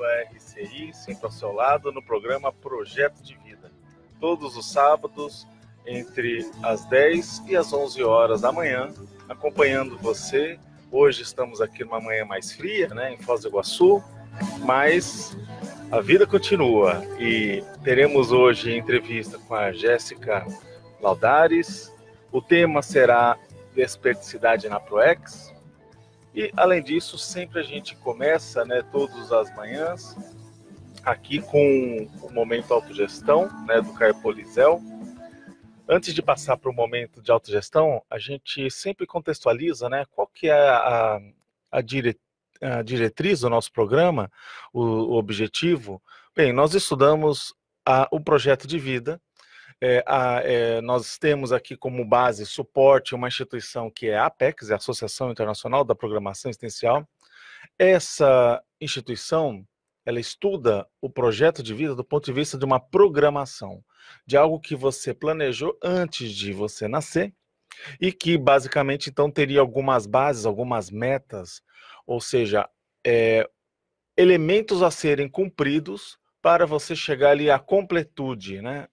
da RCI, sempre ao seu lado, no programa Projeto de Vida. Todos os sábados, entre as 10 e as 11 horas da manhã, acompanhando você. Hoje estamos aqui numa manhã mais fria, né, em Foz do Iguaçu, mas a vida continua. E teremos hoje entrevista com a Jéssica Laudares. O tema será Desperticidade na ProEx. E, além disso, sempre a gente começa, né, todas as manhãs, aqui com o Momento Autogestão, né, do Caio Polizel. Antes de passar para o momento de autogestão, a gente sempre contextualiza, né, qual que é a diretriz do nosso programa, o objetivo. Bem, nós estudamos o projeto de vida. Nós temos aqui como base suporte uma instituição que é a APEX, a Associação Internacional da Programação Existencial. Essa instituição, ela estuda o projeto de vida do ponto de vista de uma programação, de algo que você planejou antes de você nascer e que basicamente então teria algumas bases, algumas metas, ou seja, elementos a serem cumpridos para você chegar ali à completude, né?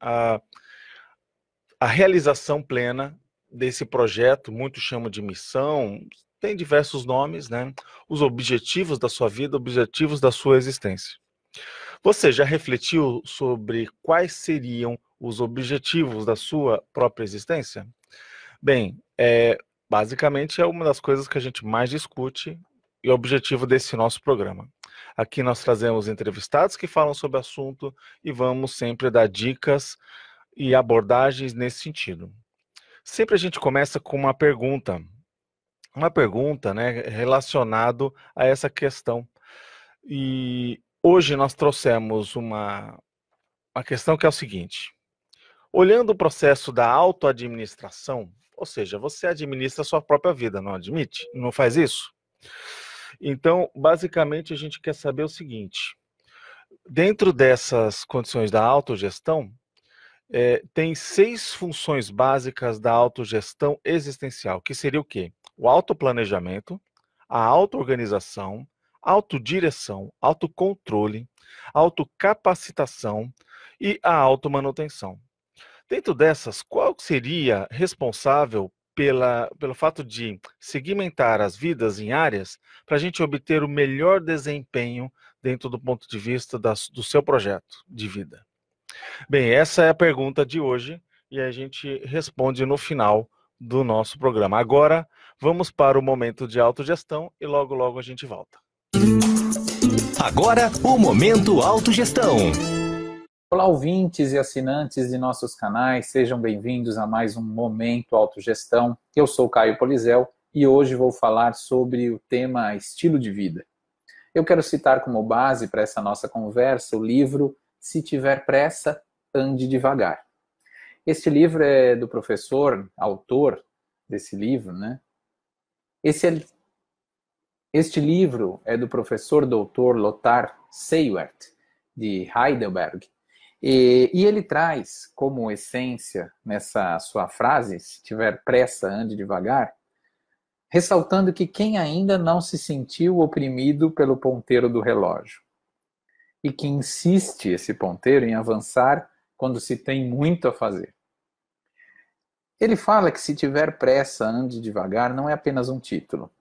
A realização plena desse projeto. Muitos chamam de missão, tem diversos nomes, né? Os objetivos da sua vida, objetivos da sua existência. Você já refletiu sobre quais seriam os objetivos da sua própria existência? Bem, basicamente é uma das coisas que a gente mais discute e o objetivo desse nosso programa. Aqui nós trazemos entrevistados que falam sobre o assunto e vamos sempre dar dicas e abordagens nesse sentido. Sempre a gente começa com uma pergunta, né, relacionado a essa questão. E hoje nós trouxemos uma questão que é o seguinte: olhando o processo da autoadministração, ou seja, você administra a sua própria vida, não admite? Não faz isso? Então, basicamente, a gente quer saber o seguinte: dentro dessas condições da autogestão, tem 6 funções básicas da autogestão existencial, que seria o quê? O autoplanejamento, a autoorganização, autodireção, autocontrole, autocapacitação e a automanutenção. Dentro dessas, qual seria responsável pelo fato de segmentar as vidas em áreas para a gente obter o melhor desempenho dentro do ponto de vista do seu projeto de vida? Bem, essa é a pergunta de hoje e a gente responde no final do nosso programa. Agora, vamos para o momento de autogestão e logo, logo a gente volta. Agora, o Momento Autogestão. Olá, ouvintes e assinantes de nossos canais, sejam bem-vindos a mais um Momento Autogestão. Eu sou Caio Polizel e hoje vou falar sobre o tema estilo de vida. Eu quero citar como base para essa nossa conversa o livro Se Tiver Pressa, Ande Devagar. Este livro é do professor, autor desse livro, né? Este livro é do professor doutor Lothar Seiwert, de Heidelberg. E ele traz como essência, nessa sua frase, se tiver pressa, ande devagar, ressaltando que quem ainda não se sentiu oprimido pelo ponteiro do relógio, e que insiste esse ponteiro em avançar quando se tem muito a fazer. Ele fala que se tiver pressa, ande devagar, não é apenas um título.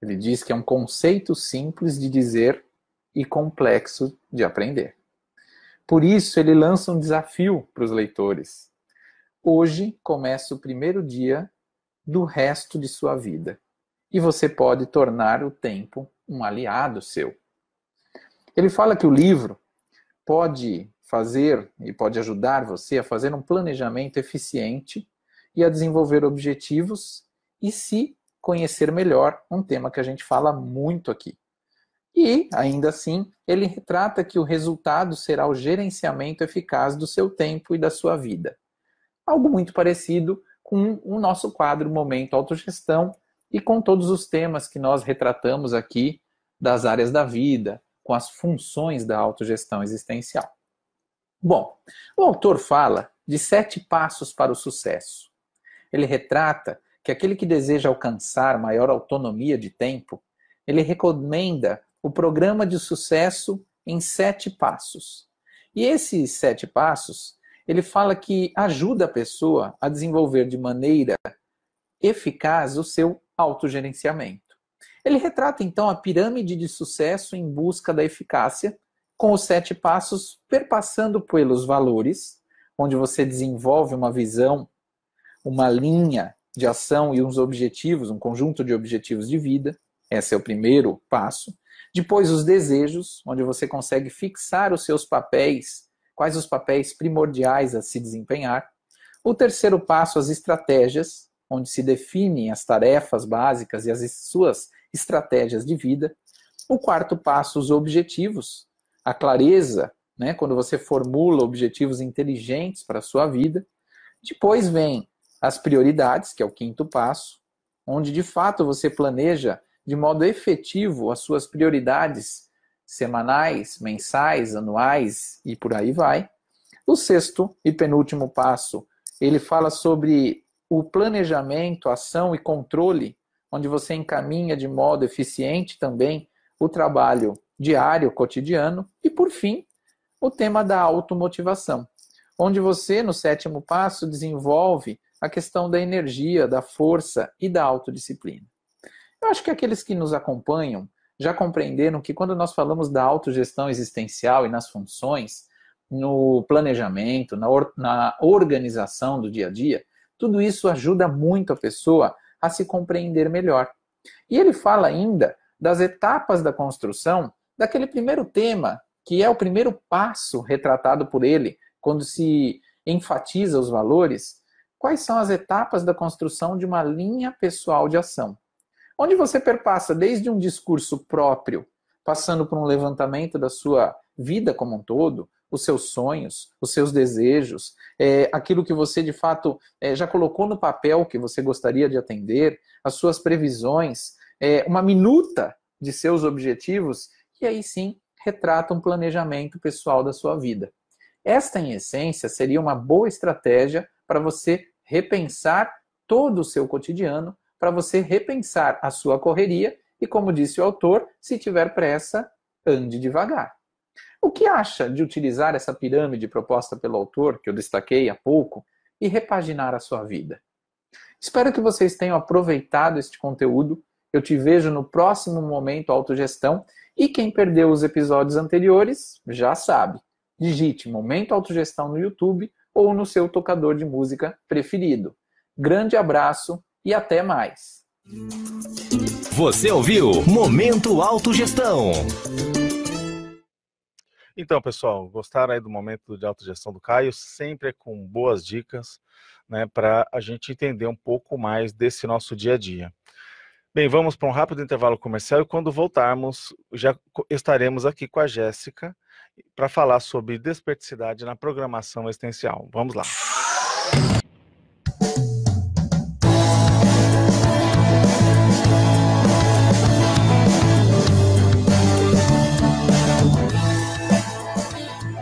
Ele diz que é um conceito simples de dizer e complexo de aprender. Por isso, ele lança um desafio para os leitores. Hoje começa o primeiro dia do resto de sua vida. E você pode tornar o tempo um aliado seu. Ele fala que o livro pode fazer e pode ajudar você a fazer um planejamento eficiente e a desenvolver objetivos e se conhecer melhor, um tema que a gente fala muito aqui. E, ainda assim, ele retrata que o resultado será o gerenciamento eficaz do seu tempo e da sua vida. Algo muito parecido com o nosso quadro Momento Autogestão e com todos os temas que nós retratamos aqui das áreas da vida, com as funções da autogestão existencial. Bom, o autor fala de 7 passos para o sucesso. Ele retrata que aquele que deseja alcançar maior autonomia de tempo, ele recomenda o programa de sucesso em 7 passos. E esses 7 passos, ele fala que ajuda a pessoa a desenvolver de maneira eficaz o seu autogerenciamento. Ele retrata, então, a pirâmide de sucesso em busca da eficácia, com os 7 passos perpassando pelos valores, onde você desenvolve uma visão, uma linha de ação e uns objetivos, um conjunto de objetivos de vida. Esse é o primeiro passo. Depois, os desejos, onde você consegue fixar os seus papéis, quais os papéis primordiais a se desempenhar. O terceiro passo, as estratégias, onde se definem as tarefas básicas e as suas estratégias de vida. O quarto passo, os objetivos, a clareza, né, quando você formula objetivos inteligentes para a sua vida. Depois vem as prioridades, que é o quinto passo, onde de fato você planeja de modo efetivo as suas prioridades semanais, mensais, anuais e por aí vai. O sexto e penúltimo passo, ele fala sobre o planejamento, ação e controle, onde você encaminha de modo eficiente também o trabalho diário, cotidiano. E por fim, o tema da automotivação, onde você, no sétimo passo, desenvolve a questão da energia, da força e da autodisciplina. Eu acho que aqueles que nos acompanham já compreenderam que quando nós falamos da autogestão existencial e nas funções, no planejamento, na organização do dia a dia, tudo isso ajuda muito a pessoa a se compreender melhor. E ele fala ainda das etapas da construção daquele primeiro tema, que é o primeiro passo retratado por ele, quando se enfatiza os valores. Quais são as etapas da construção de uma linha pessoal de ação? Onde você perpassa desde um discurso próprio, passando por um levantamento da sua vida como um todo, os seus sonhos, os seus desejos, aquilo que você de fato já colocou no papel que você gostaria de atender, as suas previsões, uma minuta de seus objetivos, e aí sim retrata um planejamento pessoal da sua vida. Esta, em essência, seria uma boa estratégia para você repensar todo o seu cotidiano, para você repensar a sua correria e, como disse o autor, se tiver pressa, ande devagar. O que acha de utilizar essa pirâmide proposta pelo autor, que eu destaquei há pouco, e repaginar a sua vida? Espero que vocês tenham aproveitado este conteúdo. Eu te vejo no próximo Momento Autogestão. E quem perdeu os episódios anteriores, já sabe. Digite Momento Autogestão no YouTube ou no seu tocador de música preferido. Grande abraço e até mais. Você ouviu Momento Autogestão. Então, pessoal, gostaram aí do momento de autogestão do Caio? Sempre é com boas dicas, né, para a gente entender um pouco mais desse nosso dia a dia. Bem, vamos para um rápido intervalo comercial e quando voltarmos, já estaremos aqui com a Jéssica para falar sobre desperticidade na programação existencial. Vamos lá.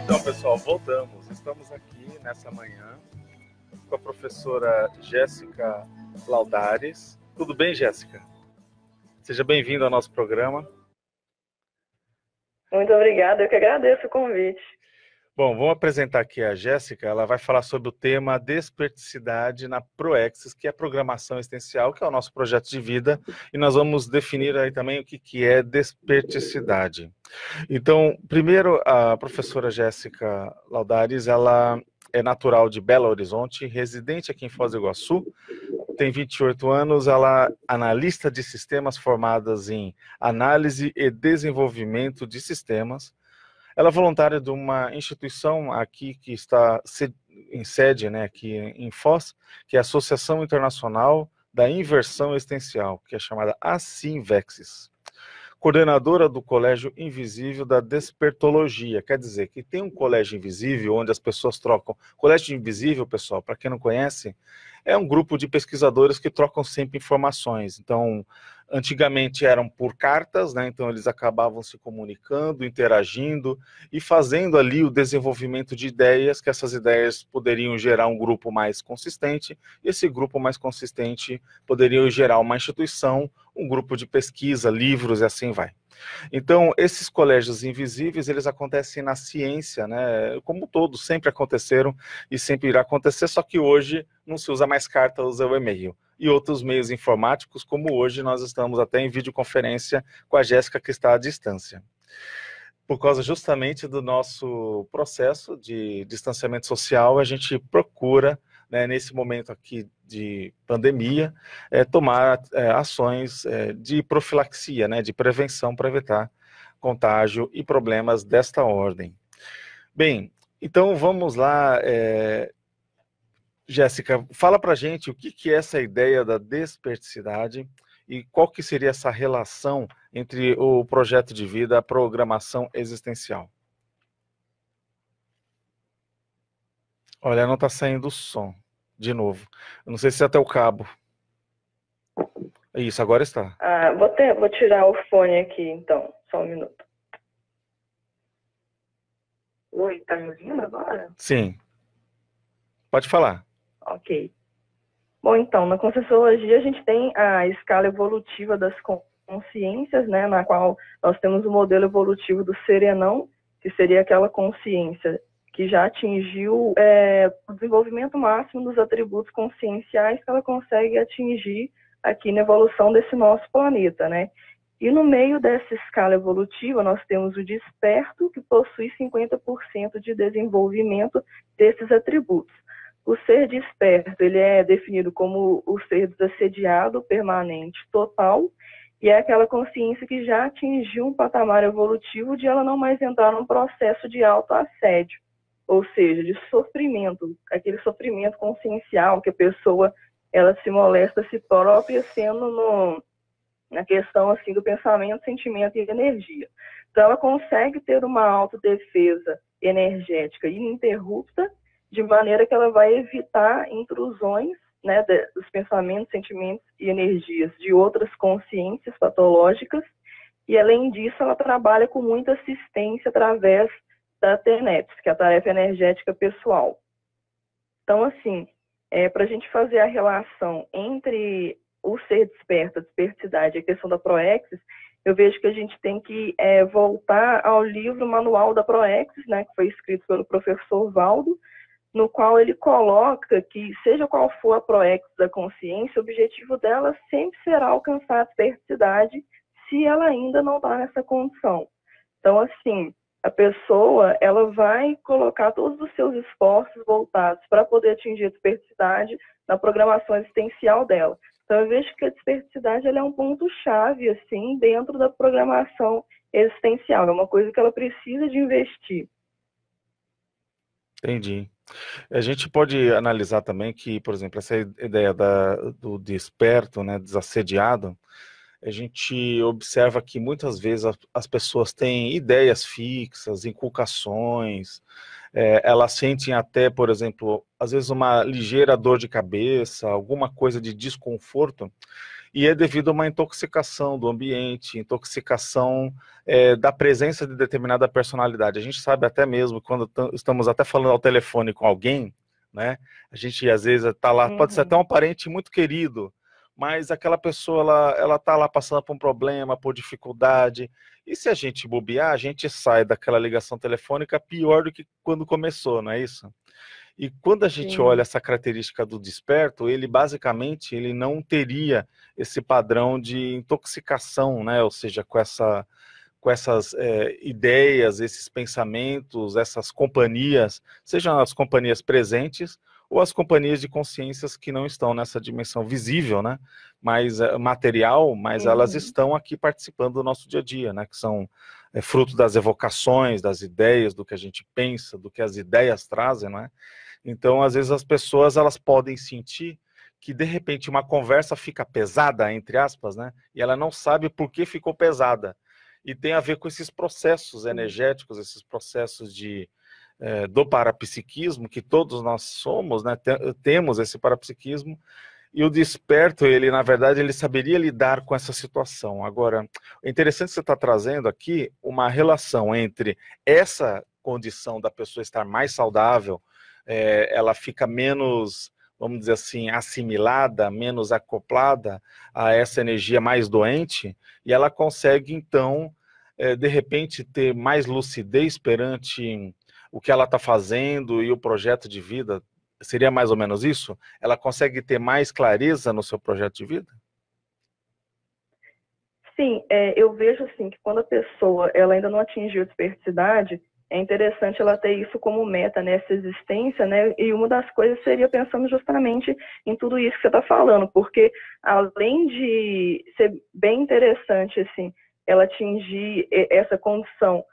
Então, pessoal, voltamos. Estamos aqui nessa manhã com a professora Jéssica Laudares. Tudo bem, Jéssica? Seja bem-vindo ao nosso programa. Muito obrigada, eu que agradeço o convite. Bom, vamos apresentar aqui a Jéssica. Ela vai falar sobre o tema desperticidade na Proexis, que é a programação existencial, que é o nosso projeto de vida, e nós vamos definir aí também o que é desperticidade. Então, primeiro, a professora Jéssica Laudares, ela é natural de Belo Horizonte, residente aqui em Foz do Iguaçu, tem 28 anos, ela é analista de sistemas formadas em análise e desenvolvimento de sistemas. Ela é voluntária de uma instituição aqui que está em sede, né, aqui em Foz, que é a Associação Internacional da Inversão Existencial, que é chamada Assimvexis. Coordenadora do Colégio Invisível da Despertologia, quer dizer que tem um colégio invisível onde as pessoas trocam. Colégio Invisível, pessoal, para quem não conhece, é um grupo de pesquisadores que trocam sempre informações. Então, antigamente eram por cartas, né? Então eles acabavam se comunicando, interagindo e fazendo ali o desenvolvimento de ideias, que essas ideias poderiam gerar um grupo mais consistente, e esse grupo mais consistente poderia gerar uma instituição, um grupo de pesquisa, livros e assim vai. Então, esses colégios invisíveis, eles acontecem na ciência, né? Como todos, sempre aconteceram e sempre irá acontecer, só que hoje não se usa mais carta, usa o e-mail. E outros meios informáticos, como hoje nós estamos até em videoconferência com a Jéssica, que está à distância. Por causa justamente do nosso processo de distanciamento social, a gente procura, né, nesse momento aqui de pandemia, tomar ações de profilaxia, né, de prevenção para evitar contágio e problemas desta ordem. Bem, então vamos lá, Jéssica, fala para a gente o que é essa ideia da desperticidade e qual que seria essa relação entre o projeto de vida e a programação existencial. Olha, não está saindo o som, de novo. Eu não sei se é até o cabo. Isso, agora está. Vou tirar o fone aqui, então. Só um minuto. Oi, tá me ouvindo agora? Sim. Pode falar. Ok. Bom, então, na Conscienciologia a gente tem a escala evolutiva das consciências, né, na qual nós temos o modelo evolutivo do serenão, que seria aquela consciência que já atingiu o desenvolvimento máximo dos atributos conscienciais que ela consegue atingir aqui na evolução desse nosso planeta, né? E no meio dessa escala evolutiva, nós temos o desperto, que possui 50% de desenvolvimento desses atributos. O ser desperto, ele é definido como o ser desassediado, permanente, total, e é aquela consciência que já atingiu um patamar evolutivo de ela não mais entrar num processo de autoassédio, ou seja, de sofrimento, aquele sofrimento consciencial que a pessoa ela se molesta a si própria, sendo na questão assim do pensamento, sentimento e energia. Então ela consegue ter uma autodefesa energética ininterrupta, de maneira que ela vai evitar intrusões, né, dos pensamentos, sentimentos e energias de outras consciências patológicas, e além disso ela trabalha com muita assistência através da TENEPS, que é a tarefa energética pessoal. Então, assim, para a gente fazer a relação entre o ser desperto, a desperticidade e a questão da Proexis, eu vejo que a gente tem que voltar ao livro Manual da Proexis, né, que foi escrito pelo professor Valdo, no qual ele coloca que, seja qual for a Proexis da consciência, o objetivo dela sempre será alcançar a desperticidade se ela ainda não está nessa condição. Então, assim, a pessoa ela vai colocar todos os seus esforços voltados para poder atingir a desperticidade na programação existencial dela. Então, eu vejo que a desperticidade ela é um ponto-chave assim, dentro da programação existencial. É uma coisa que ela precisa de investir. Entendi. A gente pode analisar também que, por exemplo, essa ideia do desperto, né, desassediado, a gente observa que muitas vezes as pessoas têm ideias fixas, inculcações, elas sentem até, por exemplo, às vezes uma ligeira dor de cabeça, alguma coisa de desconforto, e é devido a uma intoxicação do ambiente, intoxicação da presença de determinada personalidade. A gente sabe até mesmo, quando estamos até falando ao telefone com alguém, né, a gente às vezes está lá, pode ser até um parente muito querido, mas aquela pessoa, ela está lá passando por um problema, por dificuldade, e se a gente bobear, a gente sai daquela ligação telefônica pior do que quando começou, não é isso? E quando a gente olha essa característica do desperto, ele basicamente ele não teria esse padrão de intoxicação, né? Ou seja, com essas ideias, esses pensamentos, essas companhias, sejam as companhias presentes ou as companhias de consciências que não estão nessa dimensão visível, né? Mas material, mas elas estão aqui participando do nosso dia a dia, né? Que são fruto das evocações, das ideias, do que a gente pensa, do que as ideias trazem, né? Então, às vezes as pessoas elas podem sentir que de repente uma conversa fica pesada, entre aspas, né? E ela não sabe por que ficou pesada. E tem a ver com esses processos energéticos, esses processos de do parapsiquismo, que todos nós somos, né? Temos esse parapsiquismo, e o desperto, ele, na verdade, ele saberia lidar com essa situação. Agora, é interessante que você está trazendo aqui uma relação entre essa condição da pessoa estar mais saudável, ela fica menos, vamos dizer assim, assimilada, menos acoplada a essa energia mais doente, e ela consegue, então, de repente, ter mais lucidez perante o que ela está fazendo e o projeto de vida. Seria mais ou menos isso? Ela consegue ter mais clareza no seu projeto de vida? Sim, eu vejo assim que quando a pessoa ela ainda não atingiu a desperticidade, é interessante ela ter isso como meta, né, essa existência, né, e uma das coisas seria pensando justamente em tudo isso que você está falando, porque além de ser bem interessante, assim, ela atingir essa condição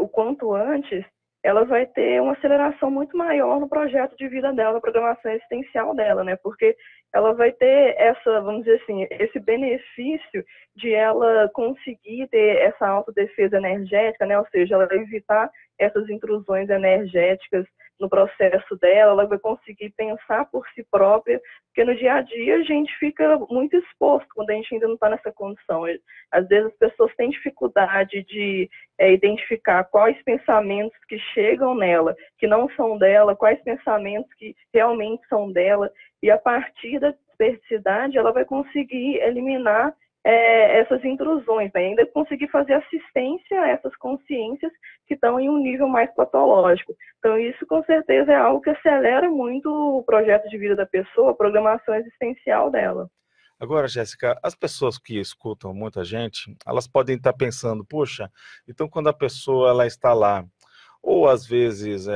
o quanto antes, ela vai ter uma aceleração muito maior no projeto de vida dela, na programação existencial dela, né? Porque ela vai ter essa, vamos dizer assim, esse benefício de ela conseguir ter essa autodefesa energética, né? Ou seja, ela vai evitar essas intrusões energéticas no processo dela, ela vai conseguir pensar por si própria, porque no dia a dia a gente fica muito exposto quando a gente ainda não está nessa condição. Às vezes as pessoas têm dificuldade de identificar quais pensamentos que chegam nela, que não são dela, quais pensamentos que realmente são dela, e a partir da desperticidade ela vai conseguir eliminar essas intrusões, né? Ainda conseguir fazer assistência a essas consciências que estão em um nível mais patológico. Então, isso com certeza é algo que acelera muito o projeto de vida da pessoa, a programação existencial dela. Agora, Jéssica, as pessoas que escutam muita gente, elas podem estar pensando, poxa, então quando a pessoa ela está lá, ou às vezes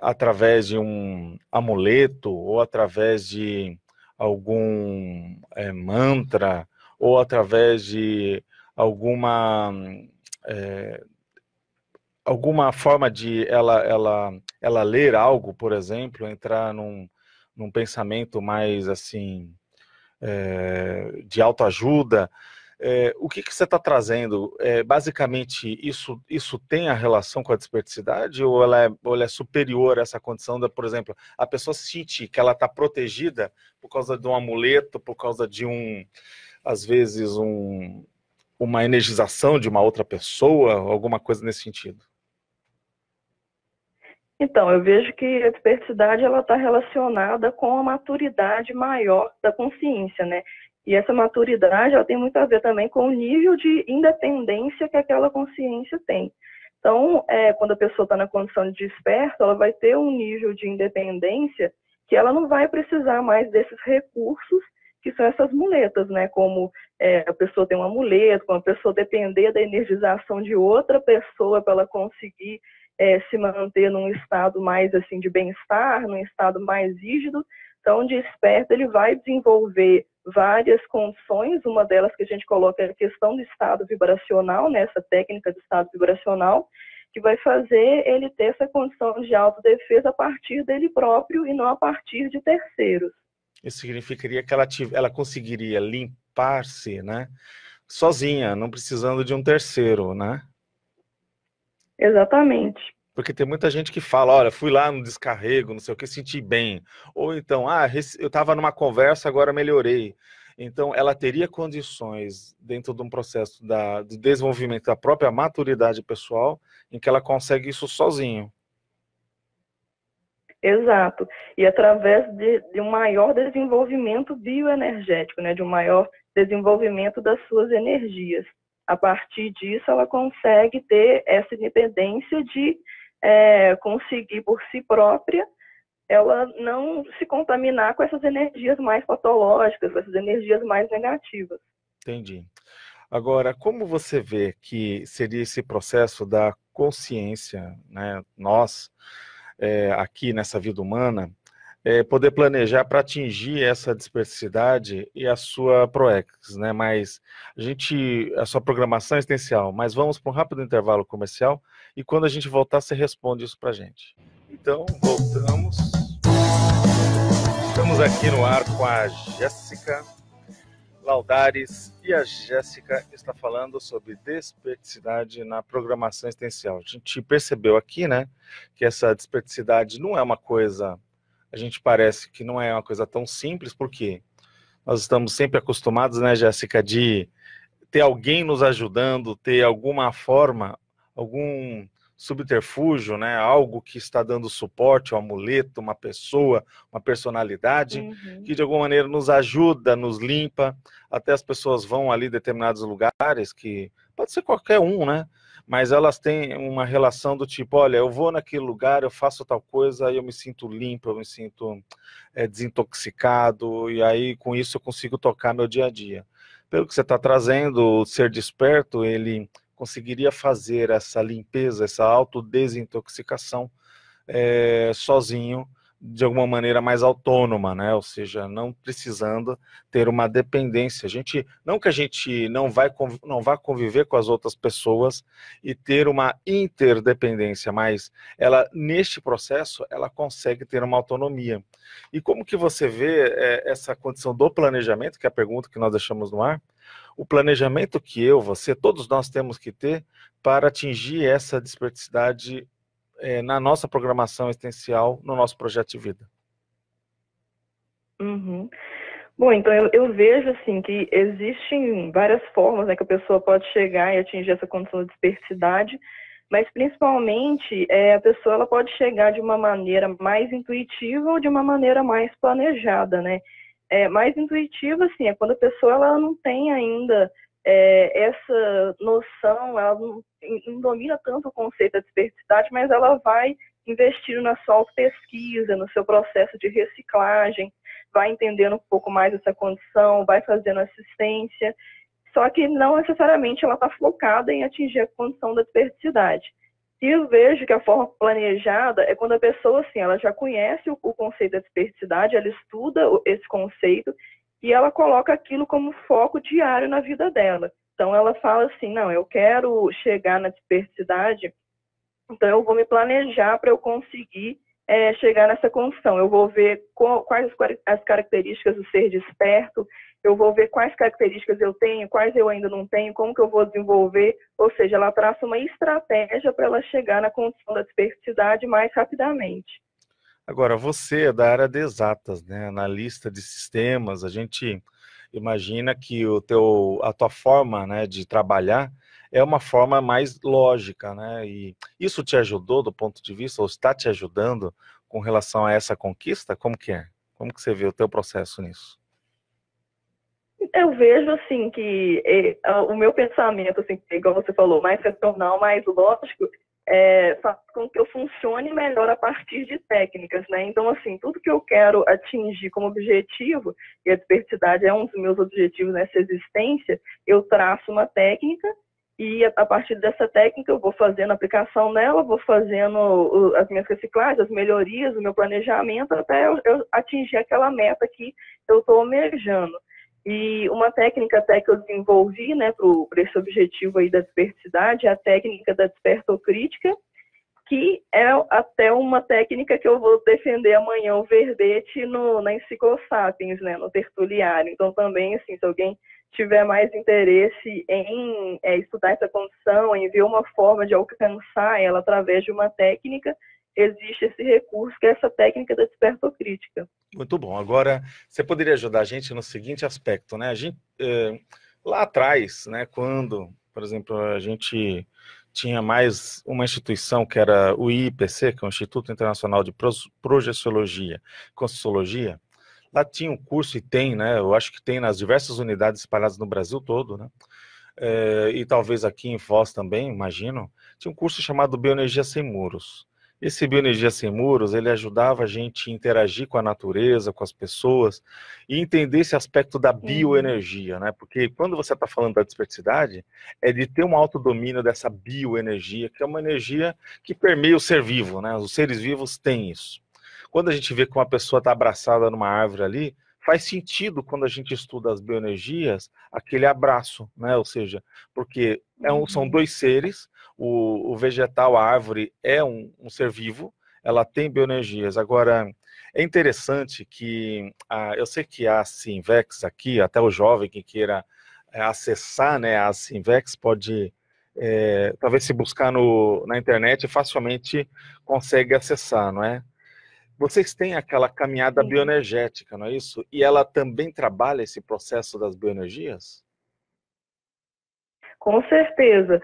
através de um amuleto, ou através de algum mantra, ou através de alguma forma de ela ler algo, por exemplo, entrar num pensamento mais assim de autoajuda. O que você está trazendo? Basicamente, isso tem a relação com a desperticidade ou ela é superior a essa condição da, por exemplo, a pessoa sentir que ela está protegida por causa de um amuleto, por causa de às vezes, uma energização de uma outra pessoa, alguma coisa nesse sentido? Então, eu vejo que a desperticidade ela está relacionada com a maturidade maior da consciência, né? E essa maturidade ela tem muito a ver também com o nível de independência que aquela consciência tem. Então, quando a pessoa está na condição de desperto, ela vai ter um nível de independência que ela não vai precisar mais desses recursos que são essas muletas, né? Como a pessoa tem um amuleto, como a pessoa depender da energização de outra pessoa para ela conseguir se manter num estado mais assim de bem-estar, num estado mais rígido. Então, o desperto ele vai desenvolver várias condições, uma delas que a gente coloca é a questão do estado vibracional, né, essa técnica do estado vibracional, que vai fazer ele ter essa condição de autodefesa a partir dele próprio e não a partir de terceiros. Isso significaria que ela conseguiria limpar-se, né, sozinha, não precisando de um terceiro, né? Exatamente. Porque tem muita gente que fala, olha, fui lá no descarrego, não sei o que, senti bem. Ou então, eu estava numa conversa, agora melhorei. Então, ela teria condições, dentro de um processo de desenvolvimento da própria maturidade pessoal, em que ela consegue isso sozinho. Exato. E através de um maior desenvolvimento bioenergético, né, de um maior desenvolvimento das suas energias. A partir disso, ela consegue ter essa independência de conseguir por si própria, ela não se contaminar com essas energias mais patológicas, com essas energias mais negativas. Entendi. Agora, como você vê que seria esse processo da consciência, né, nós, aqui nessa vida humana, poder planejar para atingir essa dispersidade e a sua ProEx, né? Mas a sua programação existencial. Mas vamos para um rápido intervalo comercial e quando a gente voltar, você responde isso para a gente. Então, voltamos. Estamos aqui no ar com a Jéssica. Laudares e a Jéssica está falando sobre desperticidade na programação existencial. A gente percebeu aqui, né, que essa desperticidade não é uma coisa, a gente parece que não é uma coisa tão simples, porque nós estamos sempre acostumados, né, Jéssica, de ter alguém nos ajudando, ter alguma forma, algum subterfúgio, né, algo que está dando suporte, um amuleto, uma pessoa, uma personalidade, que de alguma maneira nos ajuda, nos limpa. Até as pessoas vão ali em determinados lugares, que pode ser qualquer um, né, mas elas têm uma relação do tipo, olha, eu vou naquele lugar, eu faço tal coisa, aí eu me sinto limpo, eu me sinto desintoxicado, e aí com isso eu consigo tocar meu dia a dia. Pelo que você está trazendo, o ser desperto, ele conseguiria fazer essa limpeza, essa autodesintoxicação sozinho, de alguma maneira mais autônoma, né? Ou seja, não precisando ter uma dependência. Não que a gente não vá conviver com as outras pessoas e ter uma interdependência, mas ela, neste processo, ela consegue ter uma autonomia. E como que você vê essa condição do planejamento, que é a pergunta que nós deixamos no ar, o planejamento que você, todos nós temos que ter para atingir essa desperticidade na nossa programação existencial, no nosso projeto de vida? Uhum. Bom, então eu vejo assim que existem várias formas, né, que a pessoa pode chegar e atingir essa condição de desperticidade, mas principalmente a pessoa ela pode chegar de uma maneira mais intuitiva ou de uma maneira mais planejada, né? Mais intuitiva, assim, é quando a pessoa ela não tem ainda essa noção, ela não domina tanto o conceito da desperticidade, mas ela vai investindo na sua autopesquisa, no seu processo de reciclagem, vai entendendo um pouco mais essa condição, vai fazendo assistência, só que não necessariamente ela está focada em atingir a condição da desperticidade. E eu vejo que a forma planejada é quando a pessoa, assim, ela já conhece o conceito da desperticidade, ela estuda esse conceito e ela coloca aquilo como foco diário na vida dela. Então, ela fala assim, não, eu quero chegar na desperticidade, então eu vou me planejar para eu conseguir chegar nessa condição. Eu vou ver quais as características do ser desperto, eu vou ver quais características eu tenho, quais eu ainda não tenho, como que eu vou desenvolver, ou seja, ela traça uma estratégia para ela chegar na condição da desperticidade mais rapidamente. Agora, você é da área de exatas, né? Analista de sistemas, a gente imagina que a tua forma, né, de trabalhar é uma forma mais lógica, né? E isso te ajudou do ponto de vista, ou está te ajudando com relação a essa conquista? Como que é? Como que você vê o teu processo nisso? Eu vejo, assim, que o meu pensamento, assim, igual você falou, mais racional, mais lógico, faz com que eu funcione melhor a partir de técnicas, né? Então, assim, tudo que eu quero atingir como objetivo, e a desperticidade é um dos meus objetivos nessa existência, eu traço uma técnica e a partir dessa técnica eu vou fazendo a aplicação nela, vou fazendo as minhas reciclagens, as melhorias, o meu planejamento, até eu atingir aquela meta que eu estou almejando. E uma técnica até que eu desenvolvi, né, para esse objetivo aí da desperticidade, é a técnica da despertocrítica, que é até uma técnica que eu vou defender amanhã o verbete na Encyclosapiens, né, no Tertuliário. Então também, assim, se alguém tiver mais interesse em estudar essa condição, em ver uma forma de alcançar ela através de uma técnica, existe esse recurso, que é essa técnica da despertocrítica. Muito bom. Agora, você poderia ajudar a gente no seguinte aspecto, né? A gente, lá atrás, né, quando, por exemplo, a gente tinha mais uma instituição que era o IIPC, que é o Instituto Internacional de Projeciologia e Conscienciologia, lá tinha um curso, e tem, né? Eu acho que tem nas diversas unidades espalhadas no Brasil todo, né? E talvez aqui em Foz também, imagino, tinha um curso chamado Bioenergia Sem Muros. Esse Bioenergia Sem Muros, ele ajudava a gente a interagir com a natureza, com as pessoas, e entender esse aspecto da bioenergia, né? Porque quando você está falando da desperticidade, é de ter um autodomínio dessa bioenergia, que é uma energia que permeia o ser vivo, né? Os seres vivos têm isso. Quando a gente vê que uma pessoa está abraçada numa árvore ali, faz sentido quando a gente estuda as bioenergias, aquele abraço, né? Ou seja, porque são dois seres, o vegetal, a árvore, é um ser vivo, ela tem bioenergias. Agora, É interessante que eu sei que a Sinvex aqui, até o jovem que queira acessar, né, a Sinvex pode, talvez se buscar na internet, facilmente consegue acessar, não é? Vocês têm aquela caminhada Sim, bioenergética, não é isso? E ela também trabalha esse processo das bioenergias? com certeza.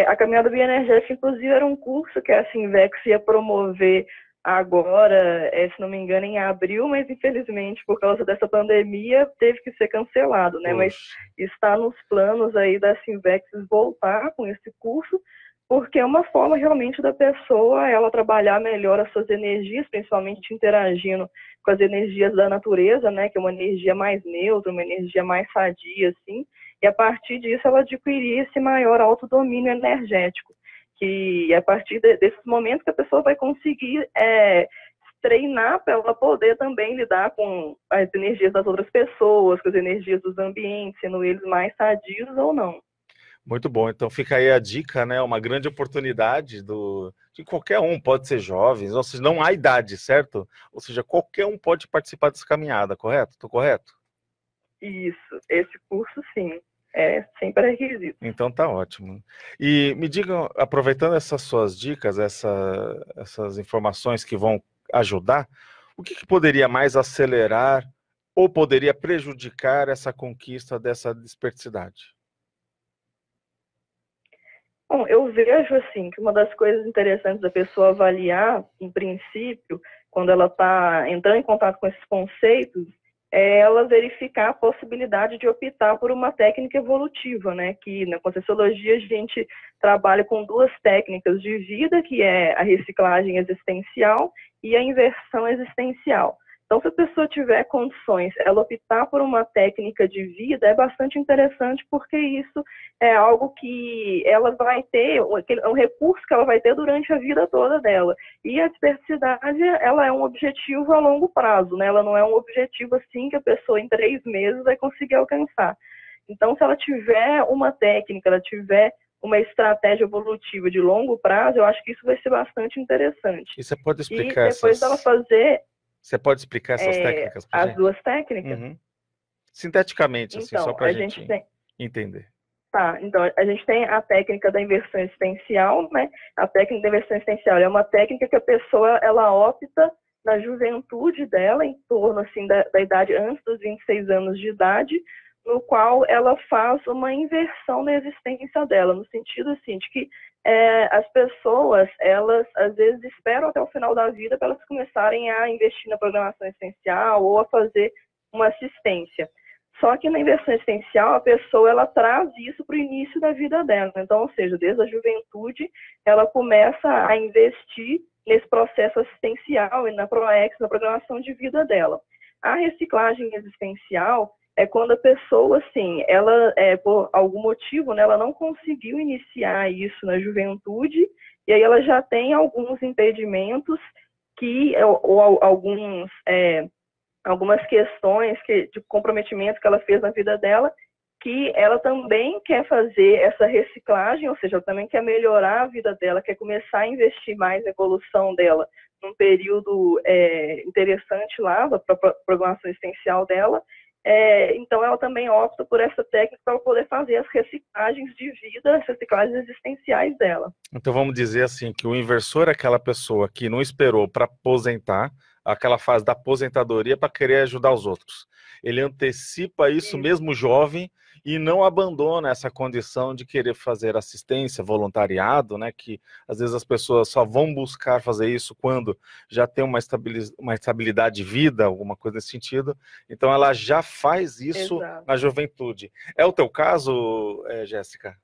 A caminhada bioenergética, inclusive, era um curso que a Sinvex ia promover agora, se não me engano, em abril, mas infelizmente, por causa dessa pandemia, teve que ser cancelado, né? Mas Poxa, está nos planos aí da Sinvex voltar com esse curso, porque é uma forma realmente da pessoa ela trabalhar melhor as suas energias, principalmente interagindo com as energias da natureza, né? Que é uma energia mais neutra, uma energia mais sadia, assim. E a partir disso ela adquirir esse maior autodomínio energético, que é a partir desses momentos que a pessoa vai conseguir treinar para ela poder também lidar com as energias das outras pessoas, com as energias dos ambientes, sendo eles mais sadios ou não. muito bom. Então fica aí a dica, né? Uma grande oportunidade de qualquer um, pode ser jovens, ou seja, não há idade, certo? Ou seja, qualquer um pode participar dessa caminhada, correto? Estou correto? Isso, esse curso sim, é sem pré-requisitos. Então tá ótimo. E me digam, aproveitando essas suas dicas, essas informações que vão ajudar, o que poderia mais acelerar ou poderia prejudicar essa conquista dessa dispersidade? Bom, eu vejo assim que uma das coisas interessantes da pessoa avaliar, em princípio, quando ela está entrando em contato com esses conceitos, é ela verificar a possibilidade de optar por uma técnica evolutiva, né? Que na Conscienciologia a gente trabalha com duas técnicas de vida, que é a reciclagem existencial e a inversão existencial. Então, se a pessoa tiver condições, ela optar por uma técnica de vida é bastante interessante, porque isso é algo que ela vai ter, é um recurso que ela vai ter durante a vida toda dela. E a diversidade, ela é um objetivo a longo prazo, né? Ela não é um objetivo assim que a pessoa em 3 meses vai conseguir alcançar. Então, se ela tiver uma técnica, ela tiver uma estratégia evolutiva de longo prazo, eu acho que isso vai ser bastante interessante. E você pode E explicar depois dela fazer essas técnicas para as gente? duas técnicas, Uhum. Sinteticamente, assim, só então, para a a gente gente tem. entender. Tá, então a gente tem a técnica da inversão existencial, né? A técnica da inversão existencial é uma técnica que a pessoa ela opta na juventude dela, em torno assim da idade antes dos 26 anos de idade, no qual ela faz uma inversão na existência dela, no sentido assim de que as pessoas elas às vezes esperam até o final da vida para elas começarem a investir na programação existencial ou a fazer uma assistência. Só que na inversão existencial, a pessoa ela traz isso para o início da vida dela. Então, ou seja, desde a juventude, ela começa a investir nesse processo assistencial e na ProEx, na programação de vida dela. A reciclagem existencial é quando a pessoa, assim, ela, por algum motivo, né, ela não conseguiu iniciar isso na juventude, e aí ela já tem alguns impedimentos ou algumas questões de comprometimento que ela fez na vida dela, que ela também quer fazer essa reciclagem, ou seja, ela também quer melhorar a vida dela, quer começar a investir mais na evolução dela num período interessante lá, para a programação existencial dela. Então, ela também opta por essa técnica para poder fazer as reciclagens de vida, as reciclagens existenciais dela. Então vamos dizer assim, que o inversor é aquela pessoa que não esperou para aposentar, aquela fase da aposentadoria para querer ajudar os outros. Ele antecipa isso mesmo jovem e não abandona essa condição de querer fazer assistência, voluntariado, né? Que às vezes as pessoas só vão buscar fazer isso quando já tem uma estabilidade de vida, alguma coisa nesse sentido. Então ela já faz isso Exato. na juventude. É o teu caso, Jéssica?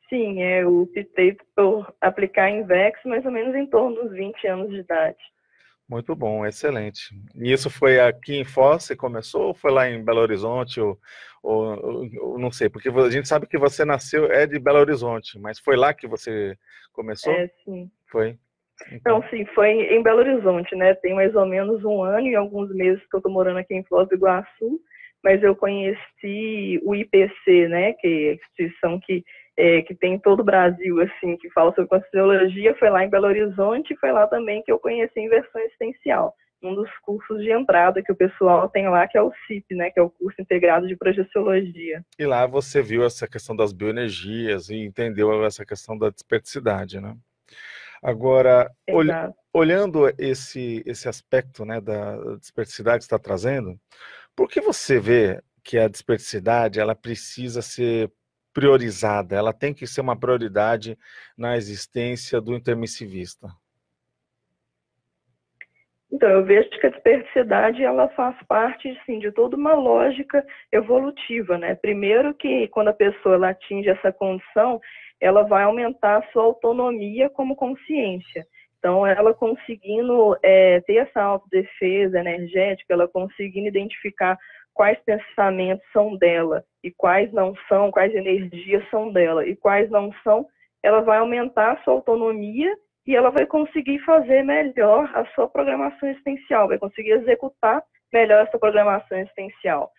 Sim, eu optei por aplicar em VEX mais ou menos em torno dos 20 anos de idade. Muito bom, excelente. E isso foi aqui em Foz, você começou, ou foi lá em Belo Horizonte, ou não sei, porque a gente sabe que você nasceu, de Belo Horizonte, mas foi lá que você começou? Sim. Foi? Então, sim, foi em Belo Horizonte, né? Tem mais ou menos 1 ano e alguns meses que eu estou morando aqui em Foz do Iguaçu, mas eu conheci o IPC, né? Que é a instituição que que tem em todo o Brasil, assim, que fala sobre Conscienciologia, foi lá em Belo Horizonte, e foi lá também que eu conheci a inversão existencial, um dos cursos de entrada que o pessoal tem lá, que é o CIP, né, que é o curso integrado de Projeciologia. E lá você viu essa questão das bioenergias e entendeu essa questão da desperticidade, né? Agora, Exato. olhando esse aspecto, né, da desperticidade que você está trazendo, por que você vê que a desperticidade ela precisa ser priorizada? Ela tem que ser uma prioridade na existência do intermissivista? Então, eu vejo que a desperticidade ela faz parte, assim, de toda uma lógica evolutiva, né? Primeiro que quando a pessoa ela atinge essa condição, ela vai aumentar a sua autonomia como consciência. Então, ela conseguindo ter essa autodefesa energética, ela conseguindo identificar quais pensamentos são dela e quais não são, quais energias são dela e quais não são, ela vai aumentar a sua autonomia e ela vai conseguir fazer melhor a sua programação existencial, vai conseguir executar melhor essa programação existencial.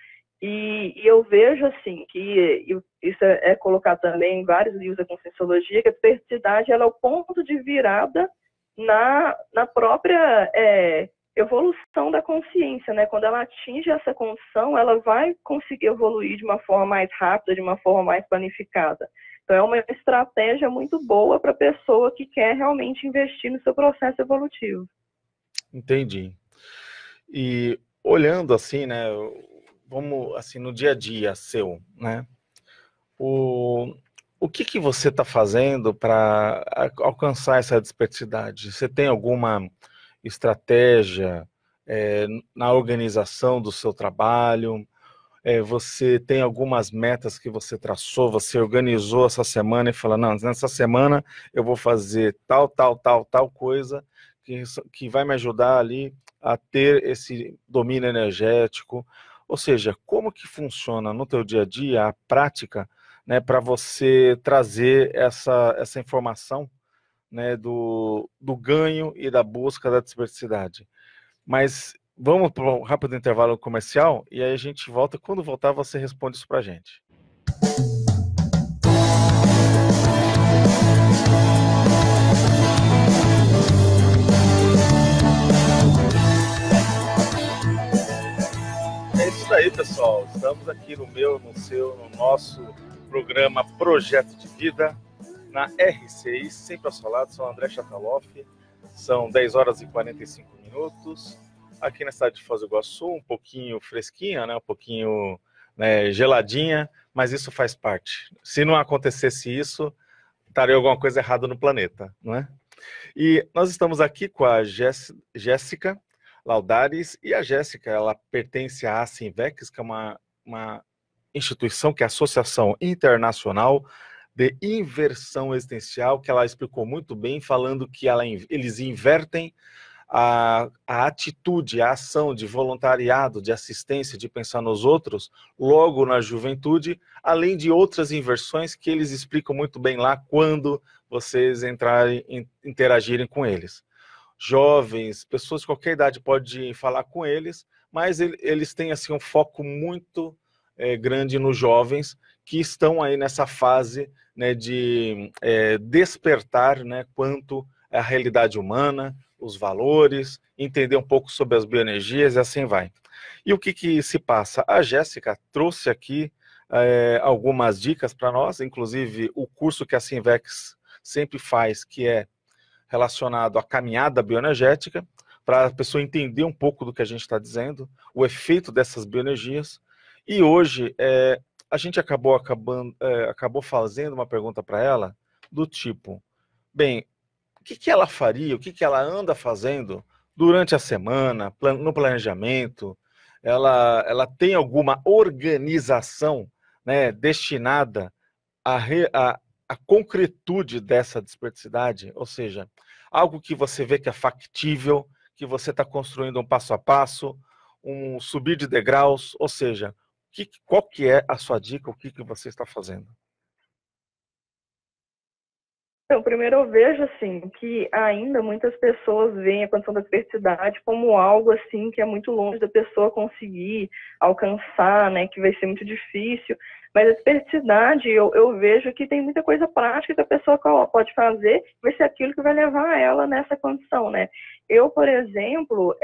E eu vejo, assim, que isso é colocado também em vários livros da Conscienciologia, que a desperticidade ela é o ponto de virada na própria evolução da consciência, né? Quando ela atinge essa condição, ela vai conseguir evoluir de uma forma mais rápida, de uma forma mais planificada. Então, é uma estratégia muito boa para a pessoa que quer realmente investir no seu processo evolutivo. Entendi. E olhando assim, né, vamos assim no dia a dia seu, né? O que você está fazendo para alcançar essa desperticidade? Você tem alguma estratégia na organização do seu trabalho? Você tem algumas metas que você traçou, você organizou essa semana e fala, não, nessa semana eu vou fazer tal coisa que vai me ajudar ali a ter esse domínio energético. Ou seja, como que funciona no teu dia a dia a prática, né, para você trazer essa informação, né, do ganho e da busca da diversidade. Mas vamos para um rápido intervalo comercial e aí a gente volta. Quando voltar, você responde isso para a gente. É isso aí, pessoal. Estamos aqui no no nosso programa Projeto de Vida, na RCI, sempre ao seu lado, sou André Chataloff. São 10 horas e 45 minutos. Aqui na cidade de Foz do Iguaçu, um pouquinho fresquinha, né? Um pouquinho, né, geladinha, mas isso faz parte. Se não acontecesse isso, estaria alguma coisa errada no planeta, não é? E nós estamos aqui com a Jéssica Laudares, e a Jéssica, ela pertence à Assimvex, que é uma instituição, que é a Associação Internacional de Inversão Existencial, que ela explicou muito bem, falando que eles invertem a atitude, a ação de voluntariado, de assistência, de pensar nos outros, logo na juventude, além de outras inversões que eles explicam muito bem lá quando vocês interagirem com eles. Jovens, pessoas de qualquer idade podem falar com eles, mas eles têm assim um foco muito grande nos jovens que estão aí nessa fase, né, de despertar, né, quanto à realidade humana, os valores, entender um pouco sobre as bioenergias e assim vai. E o que se passa? A Jéssica trouxe aqui algumas dicas para nós, inclusive o curso que a Assimvex sempre faz, que é relacionado à caminhada bioenergética, para a pessoa entender um pouco do que a gente está dizendo, o efeito dessas bioenergias. E hoje a gente acabou fazendo uma pergunta para ela do tipo, bem, o que ela faria, o que ela anda fazendo durante a semana, no planejamento? Ela tem alguma organização, né, destinada à concretude dessa desperticidade? Ou seja, algo que você vê que é factível, que você está construindo um passo a passo, um subir de degraus, ou seja, qual que é a sua dica, o que você está fazendo? Então, primeiro eu vejo assim que ainda muitas pessoas veem a condição da diversidade como algo assim que é muito longe da pessoa conseguir alcançar, né, que vai ser muito difícil. Mas a diversidade eu vejo que tem muita coisa prática que a pessoa pode fazer, vai ser aquilo que vai levar ela nessa condição, né? Eu, por exemplo,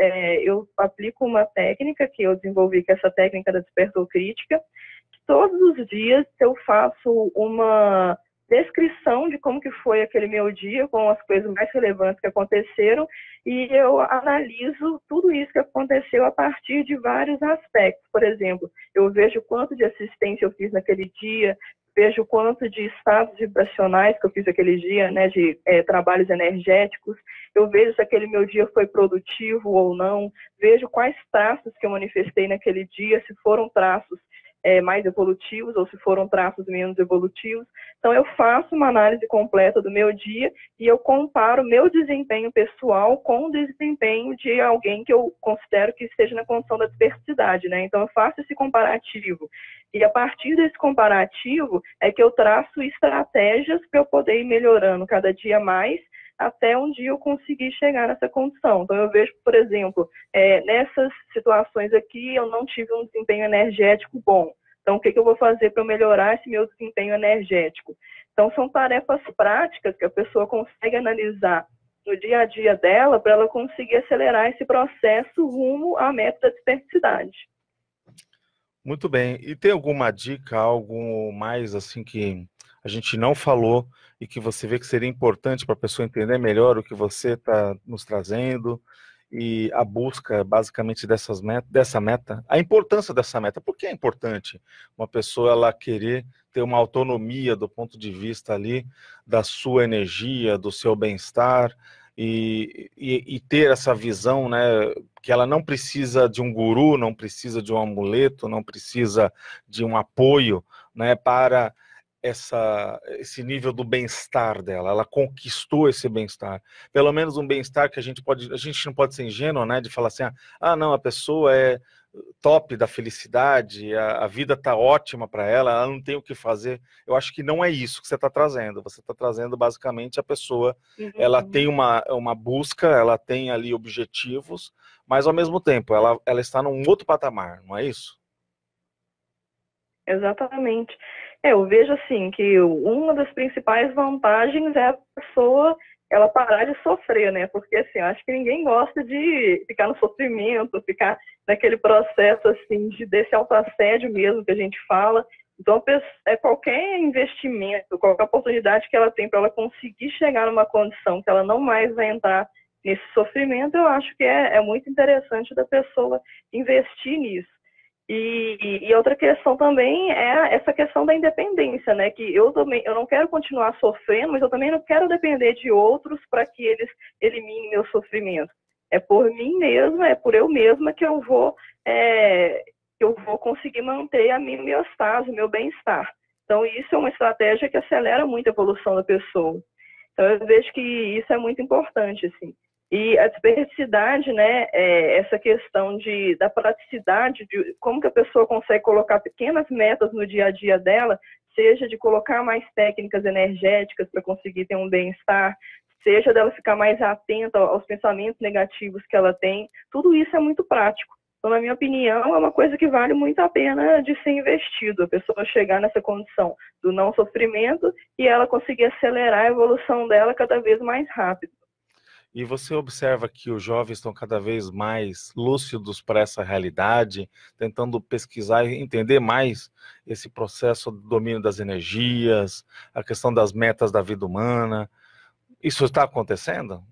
eu aplico uma técnica que eu desenvolvi, que é essa técnica da despertocrítica, que todos os dias eu faço uma descrição de como que foi aquele meu dia, com as coisas mais relevantes que aconteceram, e eu analiso tudo isso que aconteceu a partir de vários aspectos. Por exemplo, eu vejo quanto de assistência eu fiz naquele dia, vejo quanto de estados vibracionais que eu fiz aquele dia, né, de trabalhos energéticos, eu vejo se aquele meu dia foi produtivo ou não, vejo quais traços que eu manifestei naquele dia, se foram traços mais evolutivos ou se foram traços menos evolutivos. Então, eu faço uma análise completa do meu dia e eu comparo meu desempenho pessoal com o desempenho de alguém que eu considero que esteja na condição da diversidade, né? Então, eu faço esse comparativo. E a partir desse comparativo é que eu traço estratégias para eu poder ir melhorando cada dia mais, até um dia eu conseguir chegar nessa condição. Então, eu vejo, por exemplo, nessas situações aqui, eu não tive um desempenho energético bom. Então, o que eu vou fazer para melhorar esse meu desempenho energético? Então, são tarefas práticas que a pessoa consegue analisar no dia a dia dela para ela conseguir acelerar esse processo rumo à meta da diversidade. Muito bem. E tem alguma dica, algo mais assim que a gente não falou e que você vê que seria importante para a pessoa entender melhor o que você está nos trazendo e a busca basicamente dessa meta, a importância dessa meta? Por que é importante uma pessoa ela querer ter uma autonomia do ponto de vista ali da sua energia, do seu bem-estar e ter essa visão, né, que ela não precisa de um guru, não precisa de um amuleto, não precisa de um apoio, né, para esse nível do bem-estar dela. Ela conquistou esse bem-estar. Pelo menos um bem-estar que a gente não pode ser ingênuo, né, de falar assim, não, a pessoa é top da felicidade, a vida está ótima para ela não tem o que fazer. Eu acho que não é isso que você está trazendo. Você está trazendo basicamente a pessoa, ela tem uma busca, ela tem ali objetivos, mas ao mesmo tempo ela está num outro patamar, não é isso? Exatamente. Eu vejo assim que uma das principais vantagens é a pessoa ela parar de sofrer, né? Porque assim, eu acho que ninguém gosta de ficar no sofrimento, ficar naquele processo assim desse autoassédio mesmo que a gente fala. Então, qualquer investimento, qualquer oportunidade que ela tem para ela conseguir chegar numa condição que ela não mais vai entrar nesse sofrimento, eu acho que é muito interessante da pessoa investir nisso. E outra questão também é essa questão da independência, né? Que eu não quero continuar sofrendo, mas eu também não quero depender de outros para que eles eliminem meu sofrimento. É por mim mesma, é por eu mesma que eu vou conseguir manter a minha homeostase, o meu bem-estar. Então, isso é uma estratégia que acelera muito a evolução da pessoa. Então, eu vejo que isso é muito importante, assim. E a diversidade, né, essa questão da praticidade, de como que a pessoa consegue colocar pequenas metas no dia a dia dela, seja de colocar mais técnicas energéticas para conseguir ter um bem-estar, seja dela ficar mais atenta aos pensamentos negativos que ela tem, tudo isso é muito prático. Então, na minha opinião, é uma coisa que vale muito a pena de ser investido, a pessoa chegar nessa condição do não sofrimento e ela conseguir acelerar a evolução dela cada vez mais rápido. E você observa que os jovens estão cada vez mais lúcidos para essa realidade, tentando pesquisar e entender mais esse processo do domínio das energias, a questão das metas da vida humana. Isso está acontecendo?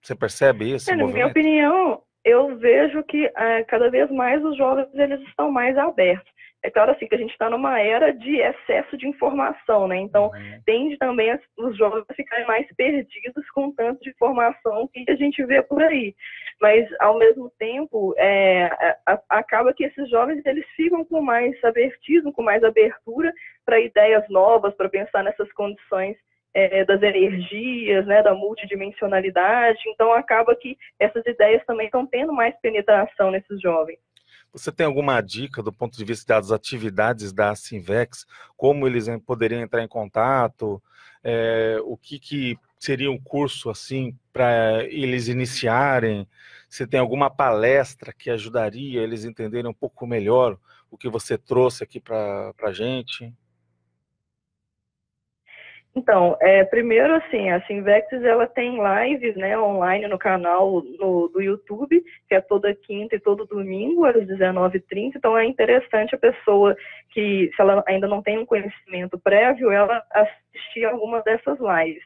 Você percebe esse movimento? Na minha opinião, eu vejo que cada vez mais os jovens eles estão mais abertos. É claro assim que a gente está numa era de excesso de informação, né? Então, tende também os jovens a ficarem mais perdidos com o tanto de informação que a gente vê por aí. Mas, ao mesmo tempo, acaba que esses jovens eles ficam com mais abertismo, com mais abertura para ideias novas, para pensar nessas condições das energias, né, da multidimensionalidade. Então, acaba que essas ideias também estão tendo mais penetração nesses jovens. Você tem alguma dica do ponto de vista das atividades da Assinvex, como eles poderiam entrar em contato, o que seria um curso assim para eles iniciarem? Se tem alguma palestra que ajudaria eles a entenderem um pouco melhor o que você trouxe aqui para a gente? Então, primeiro, assim, a Assinvex, ela tem lives, né, online no canal do YouTube, que é toda quinta e todo domingo, às 19h30. Então, é interessante a pessoa que, se ela ainda não tem um conhecimento prévio, ela assistir alguma dessas lives.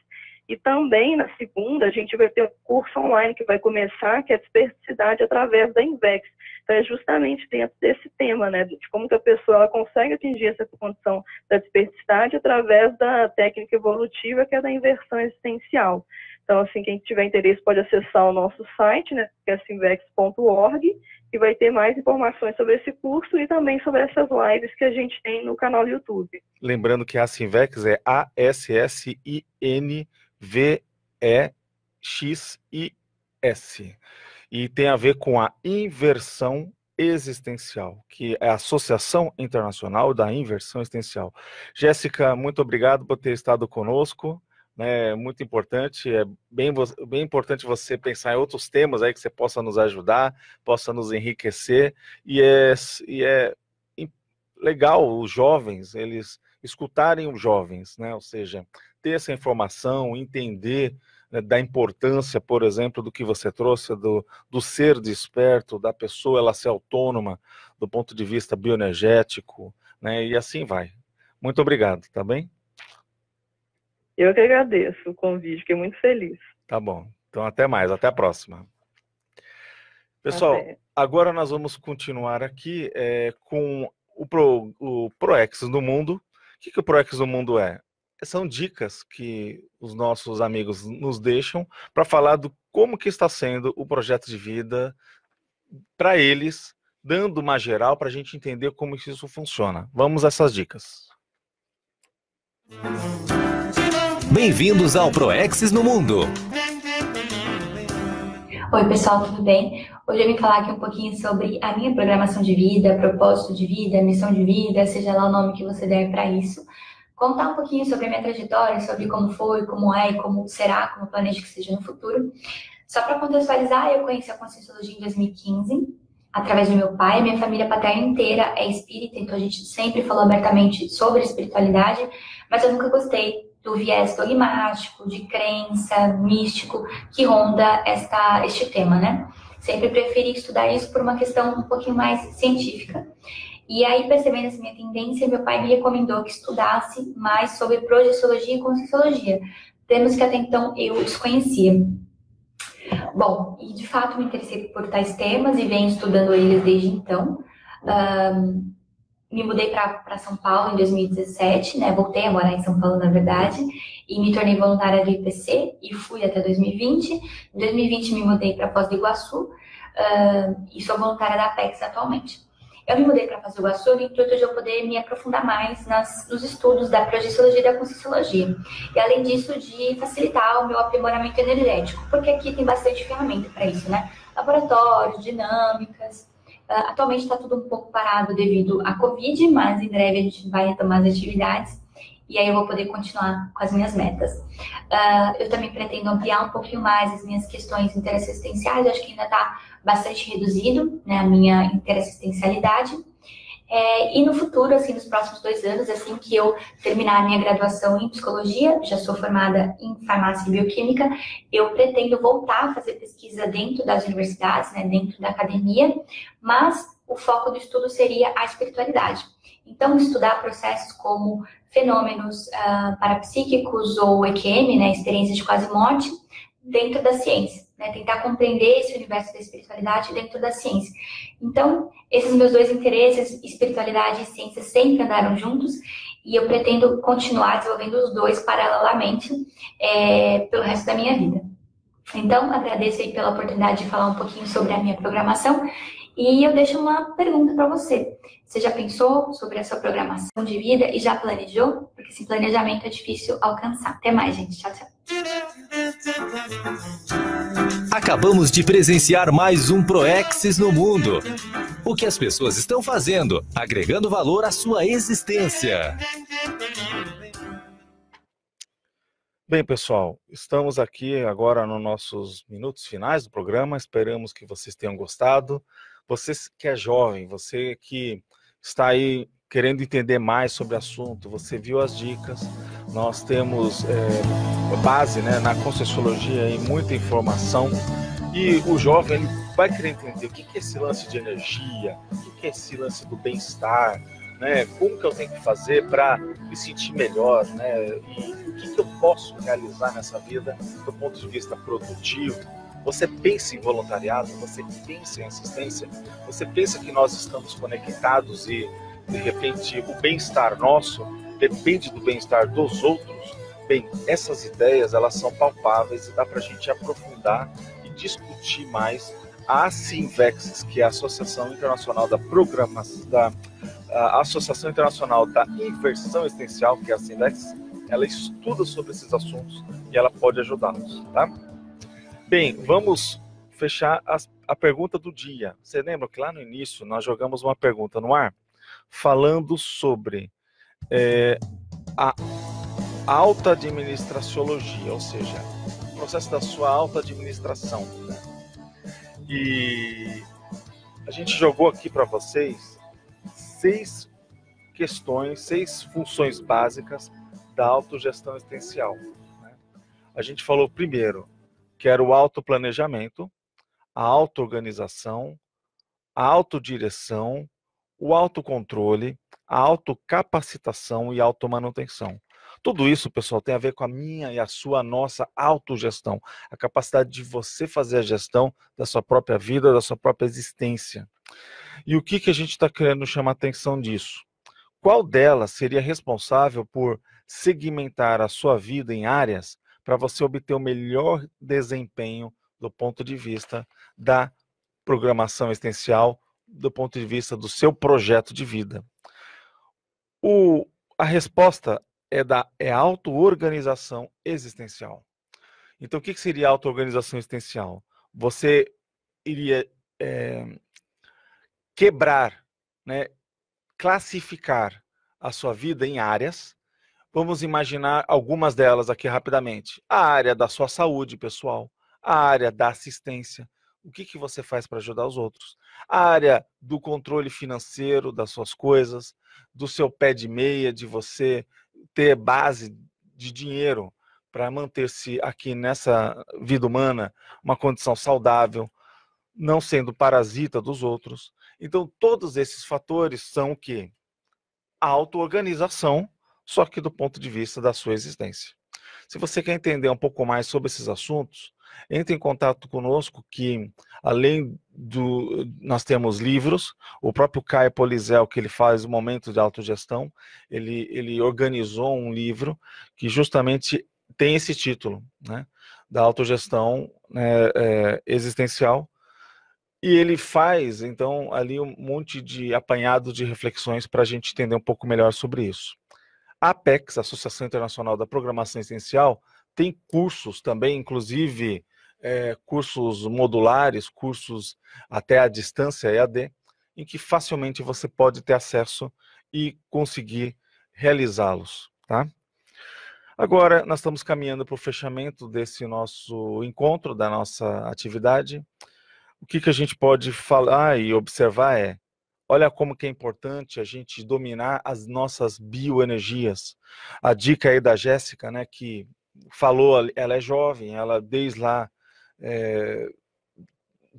E também, na segunda, a gente vai ter um curso online que vai começar, que é a Dispersidade através da Invex. Então, é justamente dentro desse tema, né, de como que a pessoa ela consegue atingir essa condição da dispersidade através da técnica evolutiva, que é da inversão existencial. Então, assim, quem tiver interesse pode acessar o nosso site, né, que é assinvex.org, e vai ter mais informações sobre esse curso e também sobre essas lives que a gente tem no canal do YouTube. Lembrando que a Assinvex é ASSINVEXIS. E tem a ver com a inversão existencial, que é a Associação Internacional da Inversão Existencial. Jéssica, muito obrigado por ter estado conosco. É muito importante, é bem importante você pensar em outros temas aí que você possa nos ajudar, possa nos enriquecer, e é legal os jovens, eles escutarem os jovens, né? Ou seja, ter essa informação, entender, né, da importância, por exemplo, do que você trouxe, do ser desperto, da pessoa ela ser autônoma do ponto de vista bioenergético, né? E assim vai. Muito obrigado, tá bem? Eu que agradeço o convite, fiquei muito feliz. Tá bom. Então, até mais. Até a próxima. Pessoal, agora nós vamos continuar aqui com o ProEx no Mundo. O que o ProEx no Mundo é? São dicas que os nossos amigos nos deixam para falar do como que está sendo o projeto de vida para eles, dando uma geral para a gente entender como isso funciona. Vamos a essas dicas. Bem-vindos ao ProEx no Mundo. Oi, pessoal, tudo bem? Hoje eu vim falar aqui um pouquinho sobre a minha programação de vida, propósito de vida, missão de vida, seja lá o nome que você der para isso. Contar um pouquinho sobre a minha trajetória, sobre como foi, como é e como será, como planejo que seja no futuro. Só para contextualizar, eu conheci a Conscienciologia em 2015, através do meu pai. Minha família paterna inteira é espírita, então a gente sempre falou abertamente sobre espiritualidade, mas eu nunca gostei do viés dogmático, de crença, místico, que ronda este tema, né? Sempre preferi estudar isso por uma questão um pouquinho mais científica. E aí, percebendo essa minha tendência, meu pai me recomendou que estudasse mais sobre projeciologia e conscienciologia, temas que até então eu desconhecia. Bom, e de fato me interessei por tais temas e venho estudando eles desde então. Me mudei para São Paulo em 2017, né? Voltei a morar em São Paulo, na verdade, e me tornei voluntária do IPC e fui até 2020. Em 2020 me mudei para Foz do Iguaçu e sou voluntária da Apex atualmente. Eu me mudei para Foz do Iguaçu no intuito de eu poder me aprofundar mais nos estudos da projeciologia e da conscienciologia. E além disso, de facilitar o meu aprimoramento energético, porque aqui tem bastante ferramenta para isso, né? Laboratórios, dinâmicas. Atualmente está tudo um pouco parado devido à Covid, mas em breve a gente vai retomar as atividades e aí eu vou poder continuar com as minhas metas. Eu também pretendo ampliar um pouquinho mais as minhas questões interassistenciais, eu acho que ainda está bastante reduzido, né, a minha interassistencialidade. E no futuro, assim, nos próximos 2 anos, assim que eu terminar a minha graduação em psicologia, já sou formada em farmácia e bioquímica, eu pretendo voltar a fazer pesquisa dentro das universidades, né, dentro da academia, mas o foco do estudo seria a espiritualidade. Então, estudar processos como fenômenos parapsíquicos ou EQM, né, experiências de quase morte, dentro da ciência, né, tentar compreender esse universo da espiritualidade dentro da ciência. Então, esses meus 2 interesses, espiritualidade e ciência, sempre andaram juntos e eu pretendo continuar desenvolvendo os 2 paralelamente pelo resto da minha vida. Então, agradeço aí pela oportunidade de falar um pouquinho sobre a minha programação e eu deixo uma pergunta para você. Você já pensou sobre a sua programação de vida e já planejou? Porque esse planejamento é difícil alcançar. Até mais, gente. Tchau, tchau. Acabamos de presenciar mais um ProEx no Mundo. o que as pessoas estão fazendo, agregando valor à sua existência. Bem, pessoal, estamos aqui agora nos nossos minutos finais do programa. Esperamos que vocês tenham gostado. Você que é jovem, você que está aí querendo entender mais sobre o assunto, você viu as dicas. Nós temos base, né, na Conscienciologia e muita informação. E o jovem ele vai querer entender o que é esse lance de energia, o que é esse lance do bem-estar, né? Como que eu tenho que fazer para me sentir melhor, né? E o que eu posso realizar nessa vida do ponto de vista produtivo. Você pensa em voluntariado, você pensa em assistência, você pensa que nós estamos conectados e, de repente, o bem-estar nosso depende do bem-estar dos outros. Bem, essas ideias, elas são palpáveis e dá para a gente aprofundar e discutir mais a Sinvex, que é a Associação Internacional da Programação, a Associação Internacional da Inversão Existencial, que é a Sinvex. Ela estuda sobre esses assuntos e ela pode ajudá-los, tá? Bem, vamos fechar a pergunta do dia. Você lembra que lá no início nós jogamos uma pergunta no ar falando sobre a alta administraciologia, ou seja, o processo da sua alta administração, né? E a gente jogou aqui para vocês 6 questões, 6 funções básicas da autogestão existencial, né? A gente falou primeiro que era o autoplanejamento, a autoorganização, a autodireção, o autocontrole, a autocapacitação e a automanutenção. Tudo isso, pessoal, tem a ver com a minha e a sua, nossa autogestão. A capacidade de você fazer a gestão da sua própria vida, da sua própria existência. E o que a gente está querendo chamar a atenção disso? Qual delas seria responsável por segmentar a sua vida em áreas para você obter o melhor desempenho do ponto de vista da programação existencial, do ponto de vista do seu projeto de vida? A resposta é auto-organização existencial. Então, o que seria auto-organização existencial? Você iria quebrar, né, classificar a sua vida em áreas. Vamos imaginar algumas delas aqui rapidamente. A área da sua saúde pessoal, a área da assistência, o que você faz para ajudar os outros, a área do controle financeiro das suas coisas, do seu pé de meia, de você ter base de dinheiro para manter-se aqui nessa vida humana, uma condição saudável, não sendo parasita dos outros. Então, todos esses fatores são o quê? A auto-organização, só que do ponto de vista da sua existência. Se você quer entender um pouco mais sobre esses assuntos, entre em contato conosco, que além nós temos livros, o próprio Caio Polizel, que ele faz o momento de autogestão, ele organizou um livro que justamente tem esse título, né, da autogestão, né, existencial, e ele faz, então, ali um monte de apanhado de reflexões para a gente entender um pouco melhor sobre isso. A APEX, Associação Internacional da Programação Existencial, tem cursos também, inclusive cursos modulares, cursos até à distância, EAD, em que facilmente você pode ter acesso e conseguir realizá-los, tá? Agora, nós estamos caminhando para o fechamento desse nosso encontro, da nossa atividade. O que a gente pode falar e observar olha como que é importante a gente dominar as nossas bioenergias. A dica aí da Jéssica, né, que falou, ela é jovem, ela desde lá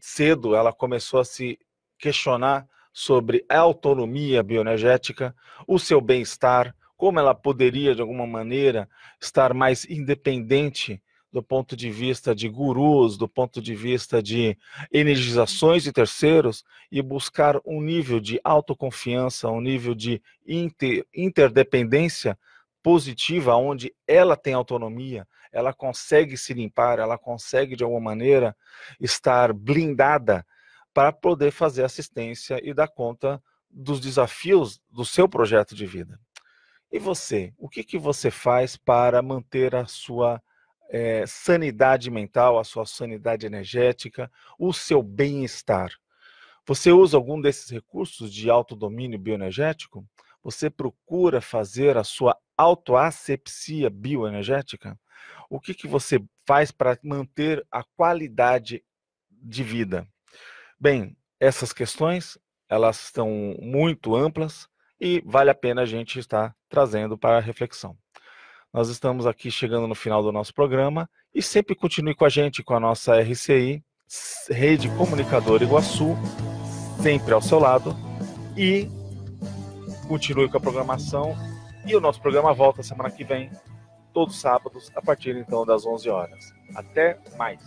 cedo, ela começou a se questionar sobre a autonomia bioenergética, o seu bem-estar, como ela poderia, de alguma maneira, estar mais independente do ponto de vista de gurus, do ponto de vista de energizações de terceiros, e buscar um nível de autoconfiança, um nível de interdependência positiva, onde ela tem autonomia, ela consegue se limpar, ela consegue, de alguma maneira, estar blindada para poder fazer assistência e dar conta dos desafios do seu projeto de vida. E você? O que você faz para manter a sua sanidade mental, a sua sanidade energética, o seu bem-estar? Você usa algum desses recursos de autodomínio bioenergético? Você procura fazer a sua autoasepsia bioenergética? O que você faz para manter a qualidade de vida? Bem, essas questões, elas estão muito amplas e vale a pena a gente estar trazendo para a reflexão. Nós estamos aqui chegando no final do nosso programa e sempre continue com a gente, com a nossa RCI, Rede Comunicadora Iguaçu, sempre ao seu lado, e continue com a programação. E o nosso programa volta semana que vem, todos os sábados, a partir então das 11 horas. Até mais!